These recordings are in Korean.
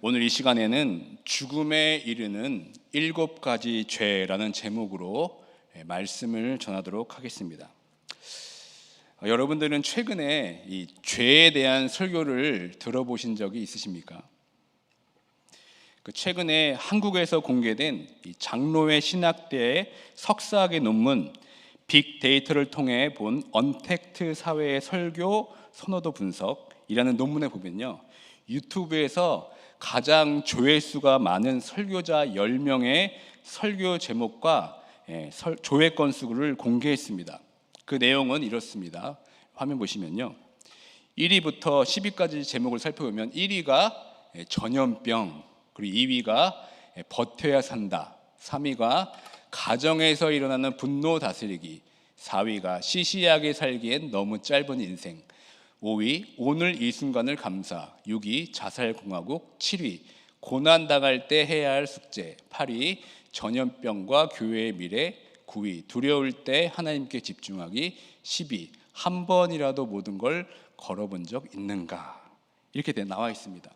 오늘 이 시간에는 죽음에 이르는 7가지 죄라는 제목으로 말씀을 전하도록 하겠습니다. 여러분들은 최근에 이 죄에 대한 설교를 들어보신 적이 있으십니까? 최근에 한국에서 공개된 이 장로회 신학대의 석사학위 논문 빅데이터를 통해 본 언택트 사회의 설교 선호도 분석이라는 논문에 보면요, 유튜브에서 가장 조회수가 많은 설교자 10명의 설교 제목과 조회 건수를 공개했습니다. 그 내용은 이렇습니다. 화면 보시면요, 1위부터 10위까지 제목을 살펴보면 1위가 전염병, 그리고 2위가 버텨야 산다, 3위가 가정에서 일어나는 분노 다스리기, 4위가 시시하게 살기엔 너무 짧은 인생, 5위 오늘 이 순간을 감사, 6위 자살공화국, 7위 고난당할 때 해야 할 숙제, 8위 전염병과 교회의 미래, 9위 두려울 때 하나님께 집중하기, 10위 한 번이라도 모든 걸 걸어본 적 있는가, 이렇게 나와 있습니다.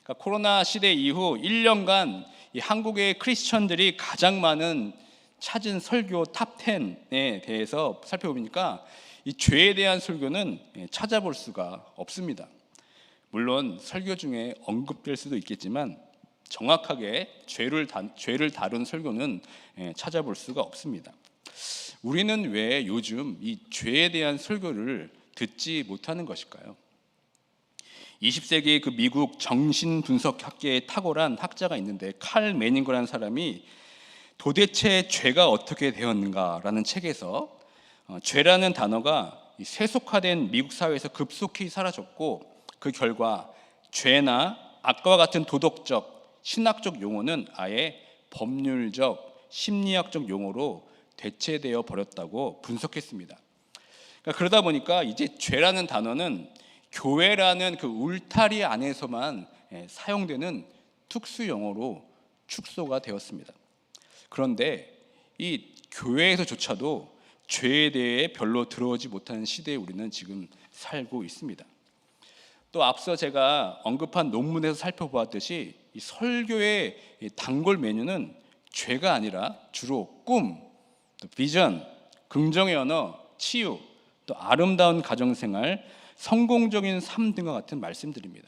그러니까 코로나 시대 이후 1년간 이 한국의 크리스천들이 가장 많은 찾은 설교 탑10에 대해서 살펴보니까 이 죄에 대한 설교는 찾아볼 수가 없습니다. 물론 설교 중에 언급될 수도 있겠지만 정확하게 죄를 다룬 설교는 찾아볼 수가 없습니다. 우리는 왜 요즘 이 죄에 대한 설교를 듣지 못하는 것일까요? 20세기 그 미국 정신분석학계에 탁월한 학자가 있는데, 칼 매닝거라는 사람이 도대체 죄가 어떻게 되었는가라는 책에서 죄라는 단어가 세속화된 미국 사회에서 급속히 사라졌고, 그 결과 죄나 악과 같은 도덕적, 신학적 용어는 아예 법률적, 심리학적 용어로 대체되어 버렸다고 분석했습니다. 그러다 보니까 이제 죄라는 단어는 교회라는 그 울타리 안에서만 사용되는 특수 용어로 축소가 되었습니다. 그런데 이 교회에서조차도 죄에 대해 별로 들어오지 못하는 시대에 우리는 지금 살고 있습니다. 또 앞서 제가 언급한 논문에서 살펴보았듯이 이 설교의 단골 메뉴는 죄가 아니라 주로 꿈, 또 비전, 긍정의 언어, 치유, 또 아름다운 가정생활, 성공적인 삶 등과 같은 말씀들입니다.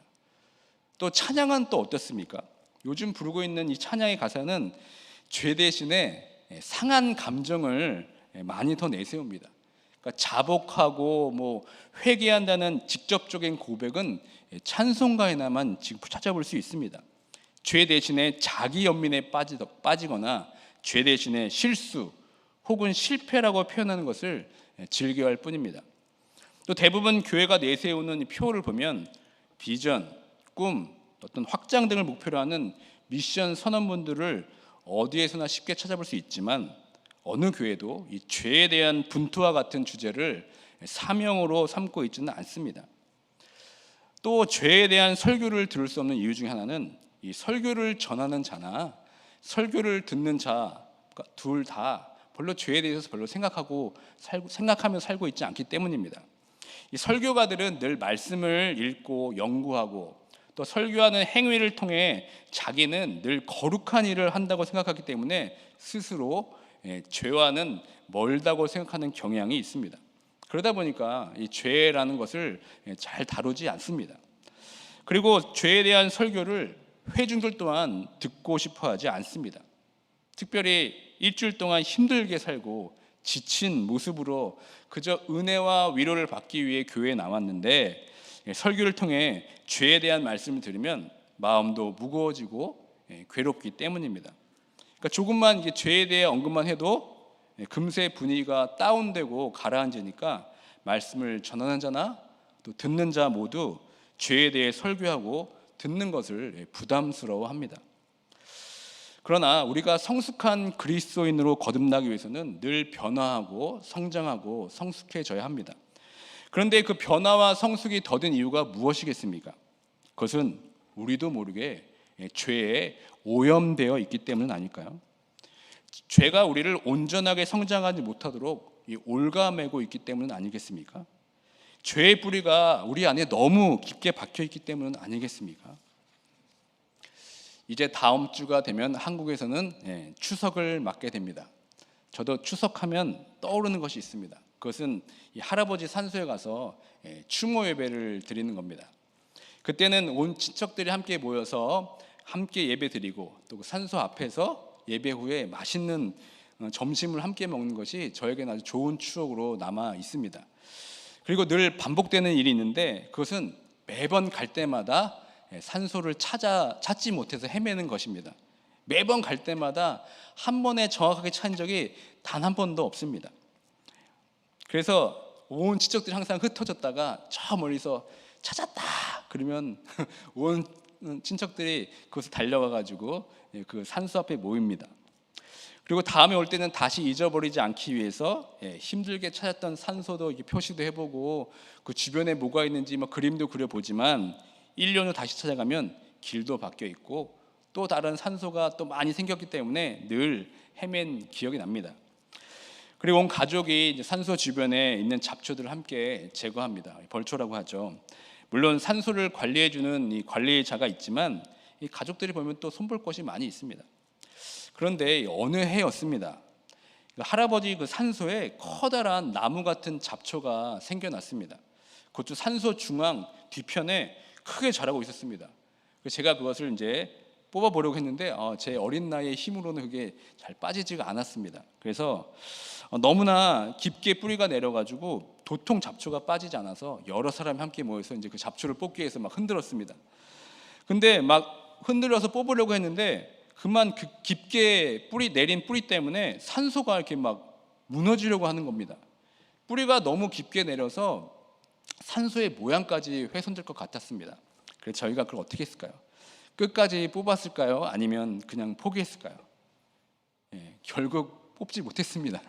또 찬양은 또 어떻습니까? 요즘 부르고 있는 이 찬양의 가사는 죄 대신에 상한 감정을 많이 더 내세웁니다. 그러니까 자복하고 회개한다는 직접적인 고백은 찬송가에나만 지금 찾아볼 수 있습니다. 죄 대신에 자기 연민에 빠지거나 죄 대신에 실수 혹은 실패라고 표현하는 것을 즐겨할 뿐입니다. 또 대부분 교회가 내세우는 표를 보면 비전, 꿈, 어떤 확장 등을 목표로 하는 미션 선언문들을 어디에서나 쉽게 찾아볼 수 있지만, 어느 교회도 이 죄에 대한 분투와 같은 주제를 사명으로 삼고 있지는 않습니다. 또 죄에 대한 설교를 들을 수 없는 이유 중에 하나는 이 설교를 전하는 자나 설교를 듣는 자 둘 다 별로 죄에 대해서 별로 생각하며 살고 있지 않기 때문입니다. 이 설교가들은 늘 말씀을 읽고 연구하고 또 설교하는 행위를 통해 자기는 늘 거룩한 일을 한다고 생각하기 때문에 스스로 죄와는 멀다고 생각하는 경향이 있습니다. 그러다 보니까 이 죄라는 것을 잘 다루지 않습니다. 그리고 죄에 대한 설교를 회중들 또한 듣고 싶어 하지 않습니다. 특별히 일주일 동안 힘들게 살고 지친 모습으로 그저 은혜와 위로를 받기 위해 교회에 나왔는데, 설교를 통해 죄에 대한 말씀을 들으면 마음도 무거워지고 괴롭기 때문입니다. 그러니까 조금만 이게 죄에 대해 언급만 해도 금세 분위기가 다운되고 가라앉으니까 말씀을 전하는 자나 또 듣는 자 모두 죄에 대해 설교하고 듣는 것을 부담스러워합니다. 그러나 우리가 성숙한 그리스도인으로 거듭나기 위해서는 늘 변화하고 성장하고 성숙해져야 합니다. 그런데 그 변화와 성숙이 더딘 이유가 무엇이겠습니까? 그것은 우리도 모르게 죄에 오염되어 있기 때문은 아닐까요? 죄가 우리를 온전하게 성장하지 못하도록 올가매고 있기 때문은 아니겠습니까? 죄의 뿌리가 우리 안에 너무 깊게 박혀 있기 때문은 아니겠습니까? 이제 다음 주가 되면 한국에서는 추석을 맞게 됩니다. 저도 추석하면 떠오르는 것이 있습니다. 그것은 이 할아버지 산소에 가서 추모 예배를 드리는 겁니다. 그때는 온 친척들이 함께 모여서 함께 예배 드리고 또 그 산소 앞에서 예배 후에 맛있는 점심을 함께 먹는 것이 저에게는 아주 좋은 추억으로 남아 있습니다. 그리고 늘 반복되는 일이 있는데 그것은 매번 갈 때마다 산소를 찾지 못해서 헤매는 것입니다. 매번 갈 때마다 한 번에 정확하게 찾은 적이 단 한 번도 없습니다. 그래서 온 친척들이 항상 흩어졌다가 저 멀리서 찾았다 그러면 온 친척들이 그곳에 달려가 가지고 그 산소 앞에 모입니다. 그리고 다음에 올 때는 다시 잊어버리지 않기 위해서 힘들게 찾았던 산소도 이렇게 표시도 해보고 그 주변에 뭐가 있는지 뭐 그림도 그려보지만 1년 후 다시 찾아가면 길도 바뀌어 있고 또 다른 산소가 또 많이 생겼기 때문에 늘 헤맨 기억이 납니다. 그리고 온 가족이 이제 산소 주변에 있는 잡초들을 함께 제거합니다. 벌초라고 하죠. 물론 산소를 관리해주는 이 관리자가 있지만 이 가족들이 보면 또 손볼 것이 많이 있습니다. 그런데 어느 해였습니다. 할아버지 그 산소에 커다란 나무 같은 잡초가 생겨났습니다. 그것도 산소 중앙 뒤편에 크게 자라고 있었습니다. 제가 그것을 이제 뽑아보려고 했는데 제 어린 나이의 힘으로는 그게 잘 빠지지가 않았습니다. 그래서 너무나 깊게 뿌리가 내려가지고 도통 잡초가 빠지지 않아서 여러 사람이 함께 모여서 이제 그 잡초를 뽑기 위해서 막 흔들었습니다. 근데 막 흔들어서 뽑으려고 했는데 그만 그 깊게 내린 뿌리 때문에 산소가 이렇게 막 무너지려고 하는 겁니다. 뿌리가 너무 깊게 내려서 산소의 모양까지 훼손될 것 같았습니다. 그래서 저희가 그걸 어떻게 했을까요? 끝까지 뽑았을까요? 아니면 그냥 포기했을까요? 결국 뽑지 못했습니다.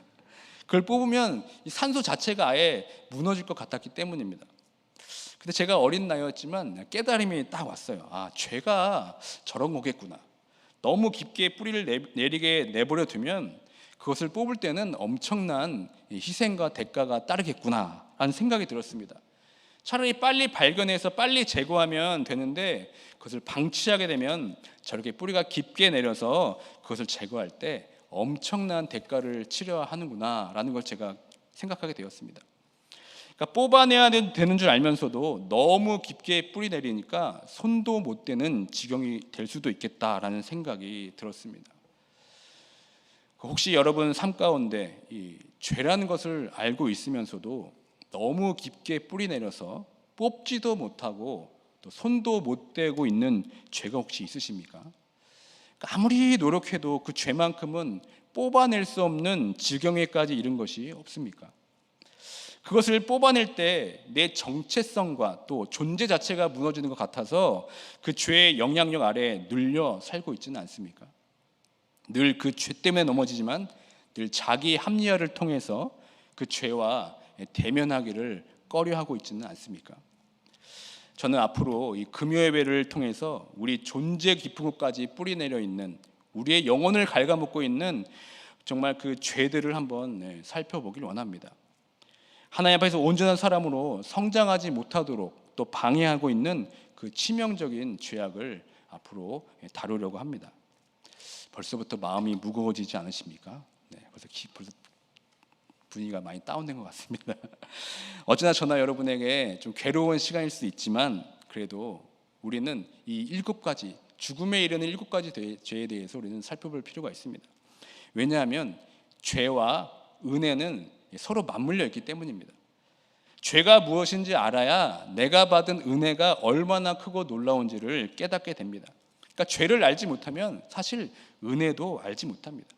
그걸 뽑으면 이 산소 자체가 아예 무너질 것 같았기 때문입니다. 근데 제가 어린 나이였지만 깨달음이 딱 왔어요. 죄가 저런 거겠구나. 너무 깊게 뿌리를 내리게 내버려 두면 그것을 뽑을 때는 엄청난 희생과 대가가 따르겠구나 라는 생각이 들었습니다. 차라리 빨리 발견해서 빨리 제거하면 되는데 그것을 방치하게 되면 저렇게 뿌리가 깊게 내려서 그것을 제거할 때 엄청난 대가를 치러야 하는구나 라는 걸 제가 생각하게 되었습니다. 그러니까 뽑아내야 되는 줄 알면서도 너무 깊게 뿌리 내리니까 손도 못 대는 지경이 될 수도 있겠다라는 생각이 들었습니다. 혹시 여러분 삶 가운데 이 죄라는 것을 알고 있으면서도 너무 깊게 뿌리 내려서 뽑지도 못하고 또 손도 못 대고 있는 죄가 혹시 있으십니까? 아무리 노력해도 그 죄만큼은 뽑아낼 수 없는 지경에까지 이른 것이 없습니까? 그것을 뽑아낼 때 내 정체성과 또 존재 자체가 무너지는 것 같아서 그 죄의 영향력 아래 눌려 살고 있지는 않습니까? 늘 그 죄 때문에 넘어지지만 늘 자기 합리화를 통해서 그 죄와 대면하기를 꺼려하고 있지는 않습니까? 저는 앞으로 이 금요예배를 통해서 우리 존재 깊은 곳까지 뿌리내려 있는 우리의 영혼을 갉아먹고 있는 정말 그 죄들을 한번 살펴보길 원합니다. 하나님 앞에서 온전한 사람으로 성장하지 못하도록 또 방해하고 있는 그 치명적인 죄악을 앞으로 다루려고 합니다. 벌써부터 마음이 무거워지지 않으십니까? 벌써 분위기가 많이 다운된 것 같습니다. 어쩌나 저나 여러분에게 좀 괴로운 시간일 수 있지만 그래도 우리는 이 7가지 죽음에 이르는 7가지 죄에 대해서 우리는 살펴볼 필요가 있습니다. 왜냐하면 죄와 은혜는 서로 맞물려 있기 때문입니다. 죄가 무엇인지 알아야 내가 받은 은혜가 얼마나 크고 놀라운지를 깨닫게 됩니다. 그러니까 죄를 알지 못하면 사실 은혜도 알지 못합니다.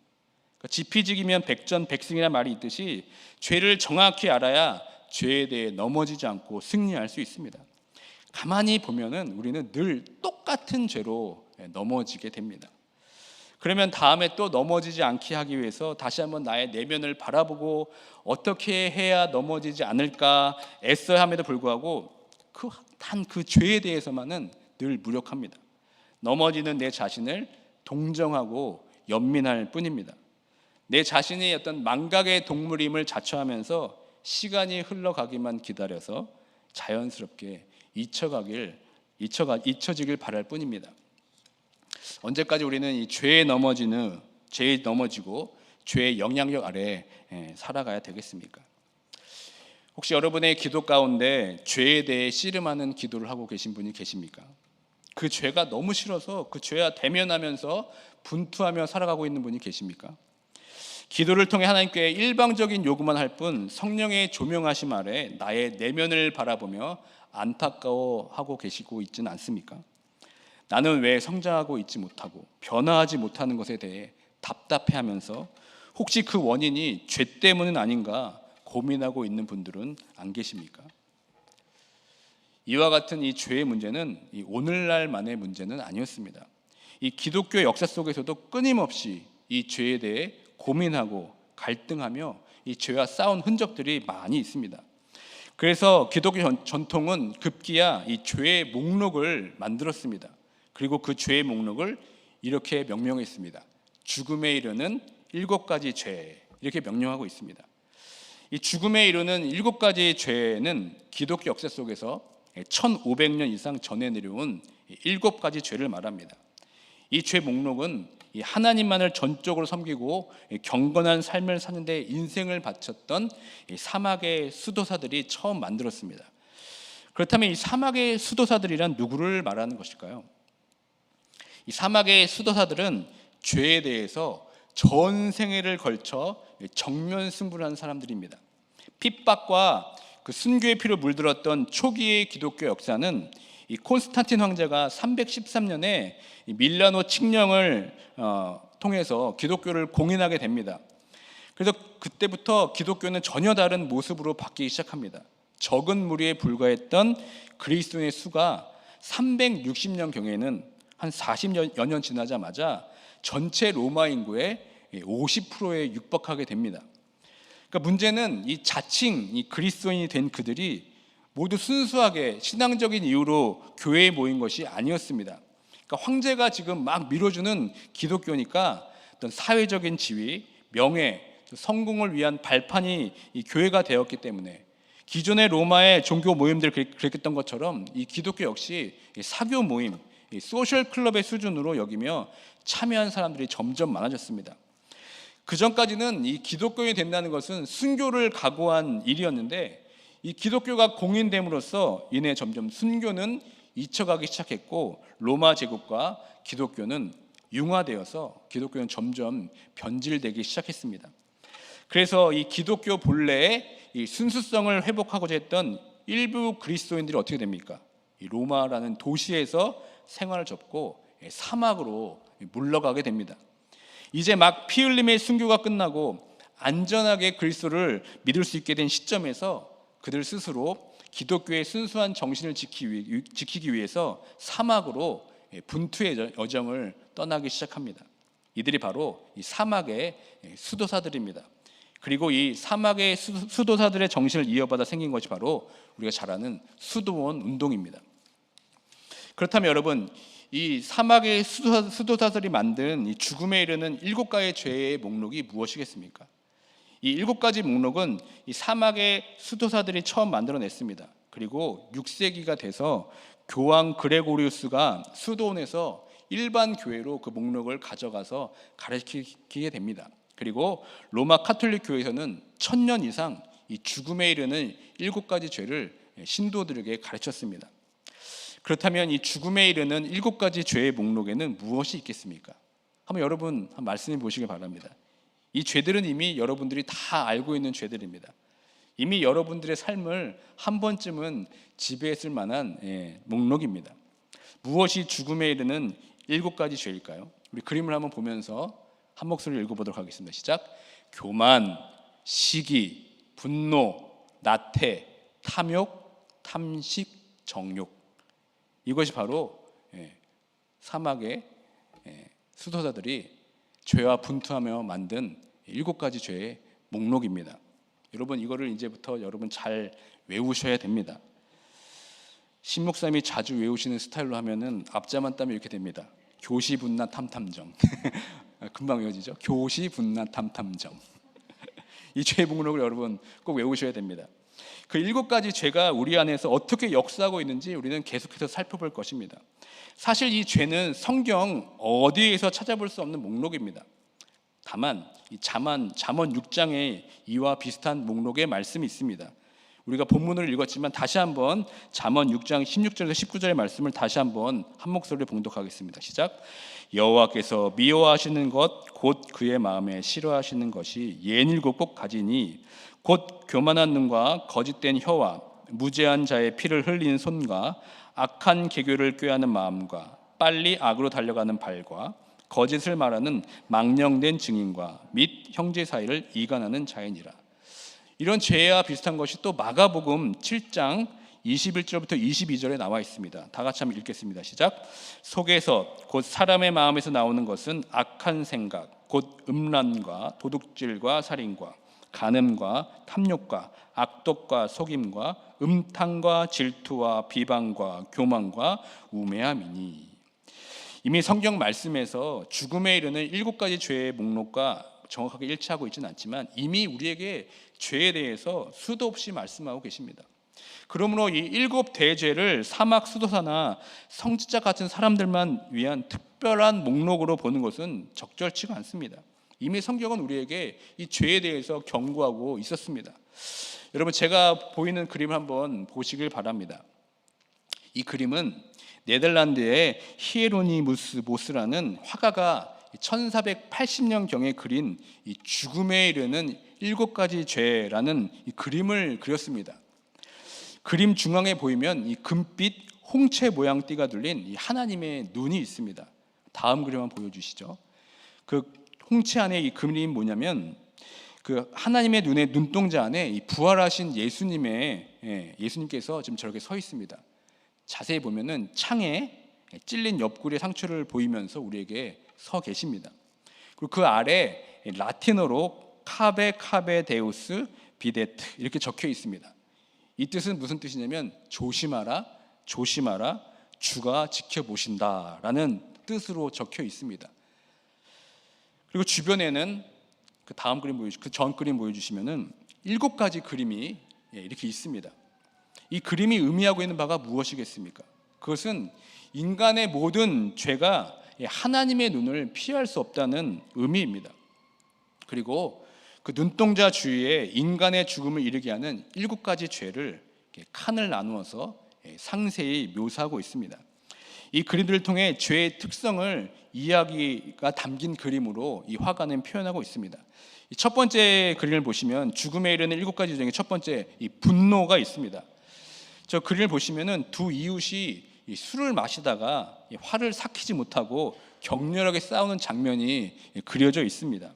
그러니까 지피지기면 백전백승이라는 말이 있듯이 죄를 정확히 알아야 죄에 대해 넘어지지 않고 승리할 수 있습니다. 가만히 보면은 우리는 늘 똑같은 죄로 넘어지게 됩니다. 그러면 다음에 또 넘어지지 않게 하기 위해서 다시 한번 나의 내면을 바라보고 어떻게 해야 넘어지지 않을까 애써야 함에도 불구하고 단 그 죄에 대해서만은 늘 무력합니다. 넘어지는 내 자신을 동정하고 연민할 뿐입니다. 내 자신이 어떤 망각의 동물임을 자처하면서 시간이 흘러가기만 기다려서 자연스럽게 잊혀지길 바랄 뿐입니다. 언제까지 우리는 이 죄에 넘어지고 죄의 영향력 아래 살아가야 되겠습니까? 혹시 여러분의 기도 가운데 죄에 대해 씨름하는 기도를 하고 계신 분이 계십니까? 그 죄가 너무 싫어서 그 죄와 대면하면서 분투하며 살아가고 있는 분이 계십니까? 기도를 통해 하나님께 일방적인 요구만 할 뿐 성령의 조명하심 아래 나의 내면을 바라보며 안타까워하고 계시고 있지는 않습니까? 나는 왜 성장하고 있지 못하고 변화하지 못하는 것에 대해 답답해하면서 혹시 그 원인이 죄 때문은 아닌가 고민하고 있는 분들은 안 계십니까? 이와 같은 이 죄의 문제는 이 오늘날만의 문제는 아니었습니다. 이 기독교 역사 속에서도 끊임없이 이 죄에 대해 고민하고 갈등하며 이 죄와 싸운 흔적들이 많이 있습니다. 그래서 기독교 전통은 급기야 이 죄의 목록을 만들었습니다. 그리고 그 죄의 목록을 이렇게 명명했습니다. 죽음에 이르는 7가지 죄, 이렇게 명명하고 있습니다. 이 죽음에 이르는 7가지 죄는 기독교 역사 속에서 1500년 이상 전에 내려온 7가지 죄를 말합니다. 이 죄 목록은 하나님만을 전적으로 섬기고 경건한 삶을 사는데 인생을 바쳤던 사막의 수도사들이 처음 만들었습니다. 그렇다면 이 사막의 수도사들이란 누구를 말하는 것일까요? 이 사막의 수도사들은 죄에 대해서 전 생애를 걸쳐 정면 승부를 한 사람들입니다. 핍박과 그 순교의 피로 물들었던 초기의 기독교 역사는 이 콘스탄틴 황제가 313년에 밀라노 칙령을 통해서 기독교를 공인하게 됩니다. 그래서 그때부터 기독교는 전혀 다른 모습으로 바뀌기 시작합니다. 적은 무리에 불과했던 그리스도인의 수가 360년 경에는 한 40여 년 지나자마자 전체 로마 인구의 50%에 육박하게 됩니다. 그러니까 문제는 이 자칭 이 그리스도인이 된 그들이 모두 순수하게 신앙적인 이유로 교회에 모인 것이 아니었습니다. 그러니까 황제가 지금 막 밀어주는 기독교니까 어떤 사회적인 지위, 명예, 성공을 위한 발판이 이 교회가 되었기 때문에 기존의 로마의 종교 모임들 그랬던 것처럼 이 기독교 역시 사교 모임, 소셜 클럽의 수준으로 여기며 참여한 사람들이 점점 많아졌습니다. 그 전까지는 이 기독교인이 된다는 것은 순교를 각오한 일이었는데 이 기독교가 공인됨으로써 이내 점점 순교는 잊혀가기 시작했고 로마 제국과 기독교는 융화되어서 기독교는 점점 변질되기 시작했습니다. 그래서 이 기독교 본래의 이 순수성을 회복하고자 했던 일부 그리스도인들이 어떻게 됩니까? 이 로마라는 도시에서 생활을 접고 사막으로 물러가게 됩니다. 이제 막 피 흘림의 순교가 끝나고 안전하게 그리스도를 믿을 수 있게 된 시점에서 그들 스스로 기독교의 순수한 정신을 지키기 위해서 사막으로 분투의 여정을 떠나기 시작합니다. 이들이 바로 이 사막의 수도사들입니다. 그리고 이 사막의 수도사들의 정신을 이어받아 생긴 것이 바로 우리가 잘 아는 수도원 운동입니다. 그렇다면 여러분, 이 사막의 수도사들이 만든 이 죽음에 이르는 7가지 죄의 목록이 무엇이겠습니까? 이 7가지 목록은 이 사막의 수도사들이 처음 만들어냈습니다. 그리고 6세기가 돼서 교황 그레고리우스가 수도원에서 일반 교회로 그 목록을 가져가서 가르치게 됩니다. 그리고 로마 카톨릭 교회에서는 1000년 이상 이 죽음에 이르는 7가지 죄를 신도들에게 가르쳤습니다. 그렇다면 이 죽음에 이르는 7가지 죄의 목록에는 무엇이 있겠습니까? 한번 여러분 한번 말씀해 보시기 바랍니다. 이 죄들은 이미 여러분들이 다 알고 있는 죄들입니다. 이미 여러분들의 삶을 한 번쯤은 지배했을 만한 목록입니다. 무엇이 죽음에 이르는 7가지 죄일까요? 우리 그림을 한번 보면서 한 목소리로 읽어보도록 하겠습니다. 시작. 교만, 시기, 분노, 나태, 탐욕, 탐식, 정욕. 이것이 바로 사막의 수도사들이 죄와 분투하며 만든 7가지 죄의 목록입니다. 여러분 이거를 이제부터 여러분 잘 외우셔야 됩니다. 신목사님이 자주 외우시는 스타일로 하면은 앞자만 따면 이렇게 됩니다. 교시분나 탐탐정. 금방 외워지죠? 교시분나 탐탐정. 이 죄의 목록을 여러분 꼭 외우셔야 됩니다. 그 7가지 죄가 우리 안에서 어떻게 역사하고 있는지 우리는 계속해서 살펴볼 것입니다. 사실 이 죄는 성경 어디에서 찾아볼 수 없는 목록입니다. 다만 이 잠언 6장에 이와 비슷한 목록의 말씀이 있습니다. 우리가 본문을 읽었지만 다시 한번 잠언 6장 16절에서 19절의 말씀을 다시 한번 한 목소리로 봉독하겠습니다. 시작. 여호와께서 미워하시는 것 곧 그의 마음에 싫어하시는 것이 67가지니 곧 교만한 눈과 거짓된 혀와 무죄한 자의 피를 흘리는 손과 악한 계교를 꾀하는 마음과 빨리 악으로 달려가는 발과 거짓을 말하는 망령된 증인과 및 형제 사이를 이간하는 자이니라. 이런 죄와 비슷한 것이 또 마가복음 7장 21절부터 22절에 나와 있습니다. 다 같이 한번 읽겠습니다. 시작. 속에서 곧 사람의 마음에서 나오는 것은 악한 생각 곧 음란과 도둑질과 살인과 간음과 탐욕과 악독과 속임과 음탕과 질투와 비방과 교만과 우매함이니. 이미 성경 말씀에서 죽음에 이르는 7가지 죄의 목록과 정확하게 일치하고 있지는 않지만 이미 우리에게 죄에 대해서 수도 없이 말씀하고 계십니다. 그러므로 이 7대죄를 사막 수도사나 성직자 같은 사람들만 위한 특별한 목록으로 보는 것은 적절치가 않습니다. 이미 성경은 우리에게 이 죄에 대해서 경고하고 있었습니다. 여러분, 제가 보이는 그림을 한번 보시길 바랍니다. 이 그림은 네덜란드의 히에로니무스 모스라는 화가가 1480년경에 그린 이 죽음에 이르는 7가지 죄라는 이 그림을 그렸습니다. 그림 중앙에 보이면 이 금빛 홍채 모양 띠가 둘린 이 하나님의 눈이 있습니다. 다음 그림 한번 보여주시죠. 그 홍채 안에 이 그림이 뭐냐면 그 하나님의 눈의 눈동자 안에 이 부활하신 예수님께서 지금 저렇게 서 있습니다. 자세히 보면은 창에 찔린 옆구리의 상처를 보이면서 우리에게 서 계십니다. 그리고 그 아래 라틴어로 카베 데우스 비데트 이렇게 적혀 있습니다. 이 뜻은 무슨 뜻이냐면 조심하라 주가 지켜보신다라는 뜻으로 적혀 있습니다. 그리고 주변에는 그 다음 그림 그 전 그림 보여주시면은 7가지 그림이 이렇게 있습니다. 이 그림이 의미하고 있는 바가 무엇이겠습니까? 그것은 인간의 모든 죄가 하나님의 눈을 피할 수 없다는 의미입니다. 그리고 그 눈동자 주위에 인간의 죽음을 이르게 하는 7가지 죄를 칸을 나누어서 상세히 묘사하고 있습니다. 이 그림들을 통해 죄의 특성을 이야기가 담긴 그림으로 이 화가는 표현하고 있습니다. 첫 번째 그림을 보시면 죽음에 이르는 7가지 중에 첫 번째 이 분노가 있습니다. 저 그림을 보시면은 두 이웃이 술을 마시다가 화를 삭히지 못하고 격렬하게 싸우는 장면이 그려져 있습니다.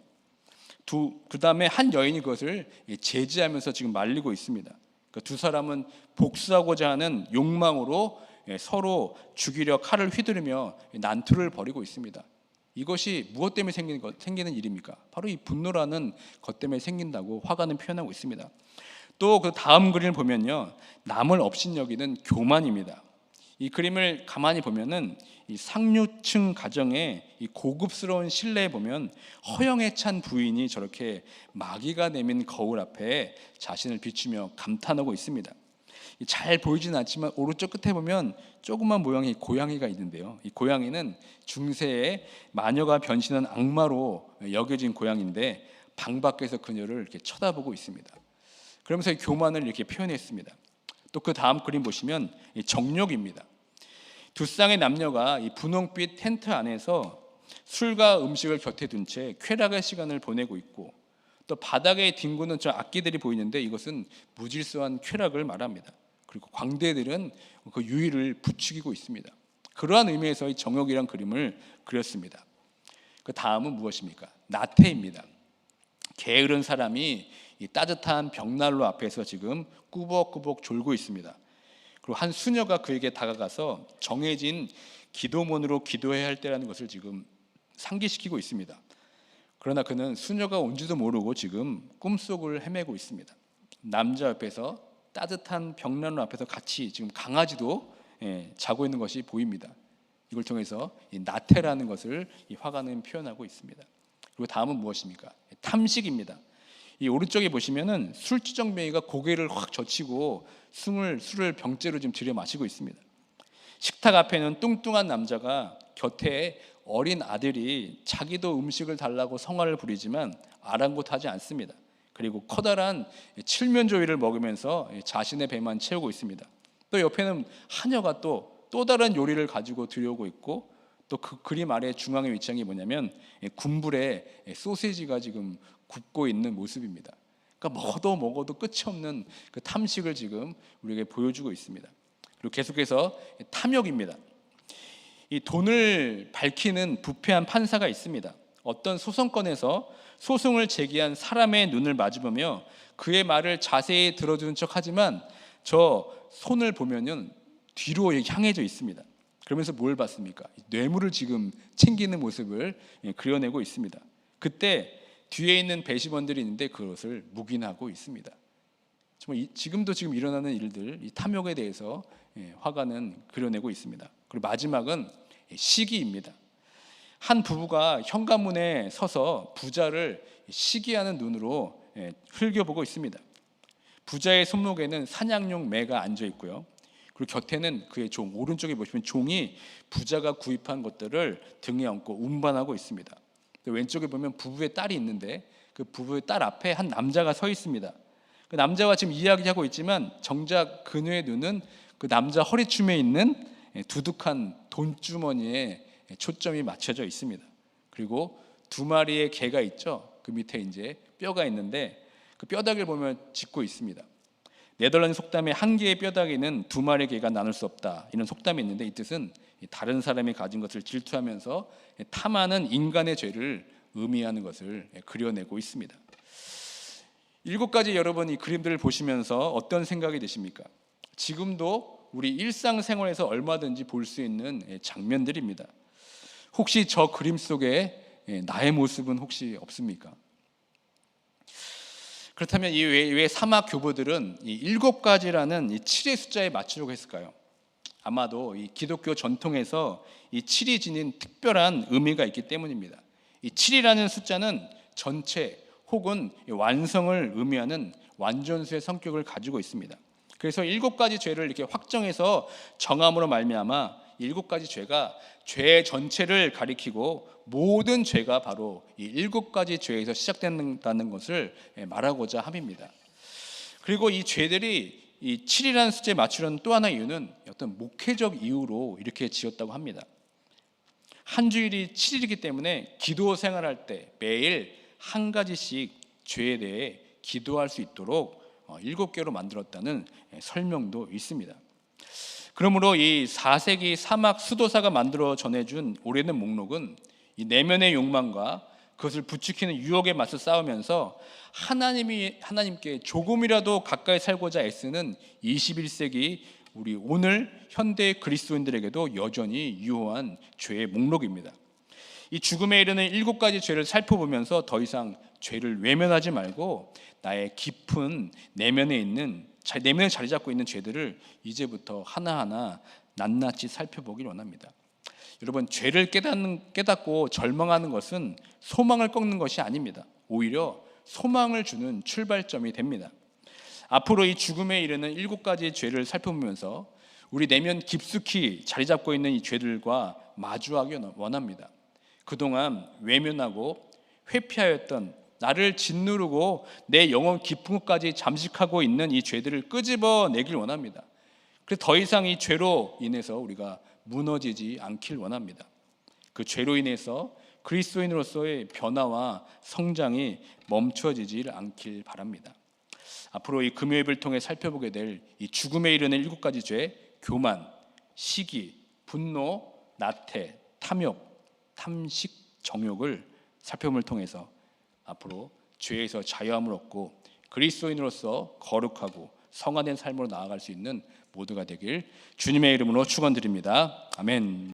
그 다음에 한 여인이 그것을 제지하면서 지금 말리고 있습니다. 그러니까 두 사람은 복수하고자 하는 욕망으로 서로 죽이려 칼을 휘두르며 난투를 벌이고 있습니다. 이것이 무엇 때문에 생기는 일입니까? 바로 이 분노라는 것 때문에 생긴다고 화가는 표현하고 있습니다. 또 그 다음 그림을 보면요, 남을 업신여기는 교만입니다. 이 그림을 가만히 보면은 이 상류층 가정의 이 고급스러운 실내에 보면 허영에 찬 부인이 저렇게 마귀가 내민 거울 앞에 자신을 비추며 감탄하고 있습니다. 잘 보이지는 않지만 오른쪽 끝에 보면 조그만 모양의 고양이가 있는데요. 이 고양이는 중세에 마녀가 변신한 악마로 여겨진 고양이인데 방 밖에서 그녀를 이렇게 쳐다보고 있습니다. 그러면서 이 교만을 이렇게 표현했습니다. 또 그 다음 그림 보시면 정욕입니다. 두 쌍의 남녀가 이 분홍빛 텐트 안에서 술과 음식을 곁에 둔 채 쾌락의 시간을 보내고 있고, 또 바닥에 뒹구는 저 악기들이 보이는데 이것은 무질서한 쾌락을 말합니다. 그리고 광대들은 그 유의를 부추기고 있습니다. 그러한 의미에서 이 정욕이란 그림을 그렸습니다. 그 다음은 무엇입니까? 나태입니다. 게으른 사람이 이 따뜻한 벽난로 앞에서 지금 꾸벅꾸벅 졸고 있습니다. 그리고 한 수녀가 그에게 다가가서 정해진 기도문으로 기도해야 할 때라는 것을 지금 상기시키고 있습니다. 그러나 그는 수녀가 온지도 모르고 지금 꿈속을 헤매고 있습니다. 남자 옆에서 따뜻한 벽난로 앞에서 같이 지금 강아지도 자고 있는 것이 보입니다. 이걸 통해서 이 나태라는 것을 이 화가는 표현하고 있습니다. 그리고 다음은 무엇입니까? 탐식입니다. 이 오른쪽에 보시면은 술주정뱅이가 고개를 확 젖히고 술을 병째로 지금 들여 마시고 있습니다. 식탁 앞에는 뚱뚱한 남자가 곁에 어린 아들이 자기도 음식을 달라고 성화를 부리지만 아랑곳하지 않습니다. 그리고 커다란 칠면조이를 먹으면서 자신의 배만 채우고 있습니다. 또 옆에는 하녀가 또 다른 요리를 가지고 들여오고 있고, 또 그 그림 아래 중앙에 위치한 게 뭐냐면 군불에 소세지가 지금 굽고 있는 모습입니다. 그러니까 먹어도 끝이 없는 그 탐식을 지금 우리에게 보여주고 있습니다. 그리고 계속해서 탐욕입니다. 이 돈을 밝히는 부패한 판사가 있습니다. 어떤 소송건에서 소송을 제기한 사람의 눈을 마주보며 그의 말을 자세히 들어주는 척하지만 저 손을 보면은 뒤로 향해져 있습니다. 그러면서 뭘 봤습니까? 뇌물을 지금 챙기는 모습을 그려내고 있습니다. 그때 뒤에 있는 배심원들이 있는데 그것을 묵인하고 있습니다. 정말 지금도 지금 일어나는 일들, 이 탐욕에 대해서 화가는 그려내고 있습니다. 그리고 마지막은 시기입니다. 한 부부가 현관문에 서서 부자를 시기하는 눈으로 흘겨보고 있습니다. 부자의 손목에는 사냥용 매가 앉아 있고요. 그리고 곁에는 그의 종, 오른쪽에 보시면 종이 부자가 구입한 것들을 등에 얹고 운반하고 있습니다. 왼쪽에 보면 부부의 딸이 있는데 그 부부의 딸 앞에 한 남자가 서 있습니다. 그 남자와 지금 이야기하고 있지만 정작 그녀의 눈은 그 남자 허리춤에 있는 두둑한 돈주머니에 초점이 맞춰져 있습니다. 그리고 두 마리의 개가 있죠. 그 밑에 이제 뼈가 있는데 그 뼈다귀를 보면 짚고 있습니다. 네덜란드 속담에 한 개의 뼈다귀는 두 마리의 개가 나눌 수 없다, 이런 속담이 있는데 이 뜻은 다른 사람이 가진 것을 질투하면서 탐하는 인간의 죄를 의미하는 것을 그려내고 있습니다. 7가지 여러분 이 그림들을 보시면서 어떤 생각이 드십니까? 지금도 우리 일상생활에서 얼마든지 볼 수 있는 장면들입니다. 혹시 저 그림 속에 나의 모습은 혹시 없습니까? 그렇다면 왜 사막 교부들은 이 7가지라는 이 7의 숫자에 맞추려고 했을까요? 아마도 이 기독교 전통에서 이 7이 지닌 특별한 의미가 있기 때문입니다. 이 7이라는 숫자는 전체 혹은 완성을 의미하는 완전수의 성격을 가지고 있습니다. 그래서 7가지 죄를 이렇게 확정해서 정함으로 말미암아 7가지 죄가 죄 전체를 가리키고 모든 죄가 바로 이 7가지 죄에서 시작된다는 것을 말하고자 함입니다. 그리고 이 죄들이 이 7이라는 숫자에 맞추려는 또 하나의 이유는 어떤 목회적 이유로 이렇게 지었다고 합니다. 한 주일이 7일이기 때문에 기도 생활할 때 매일 한 가지씩 죄에 대해 기도할 수 있도록 7개로 만들었다는 설명도 있습니다. 그러므로 이 4세기 사막 수도사가 만들어 전해준 오래된 목록은 이 내면의 욕망과 그것을 부추기는 유혹에 맞서 싸우면서 하나님께 조금이라도 가까이 살고자 애쓰는 21세기 우리 오늘 현대 그리스도인들에게도 여전히 유효한 죄의 목록입니다. 이 죽음에 이르는 7가지 죄를 살펴보면서 더 이상 죄를 외면하지 말고 나의 깊은 내면에 자리 잡고 있는 죄들을 이제부터 하나하나 낱낱이 살펴보길 원합니다. 여러분, 죄를 깨닫고 절망하는 것은 소망을 꺾는 것이 아닙니다. 오히려 소망을 주는 출발점이 됩니다. 앞으로 이 죽음에 이르는 7가지 죄를 살펴보면서 우리 내면 깊숙이 자리 잡고 있는 이 죄들과 마주하기 원합니다. 그동안 외면하고 회피하였던, 나를 짓누르고 내 영혼 깊은 곳까지 잠식하고 있는 이 죄들을 끄집어내길 원합니다. 그래서 더 이상 이 죄로 인해서 우리가 무너지지 않길 원합니다. 그 죄로 인해서 그리스도인으로서의 변화와 성장이 멈춰지지 않길 바랍니다. 앞으로 이 금요일을 통해 살펴보게 될 이 죽음에 이르는 7가지 죄, 교만, 시기, 분노, 나태, 탐욕, 탐식, 정욕을 살펴봄을 통해서 앞으로 죄에서 자유함을 얻고 그리스도인으로서 거룩하고 성화된 삶으로 나아갈 수 있는 모두가 되길 주님의 이름으로 축원드립니다. 아멘.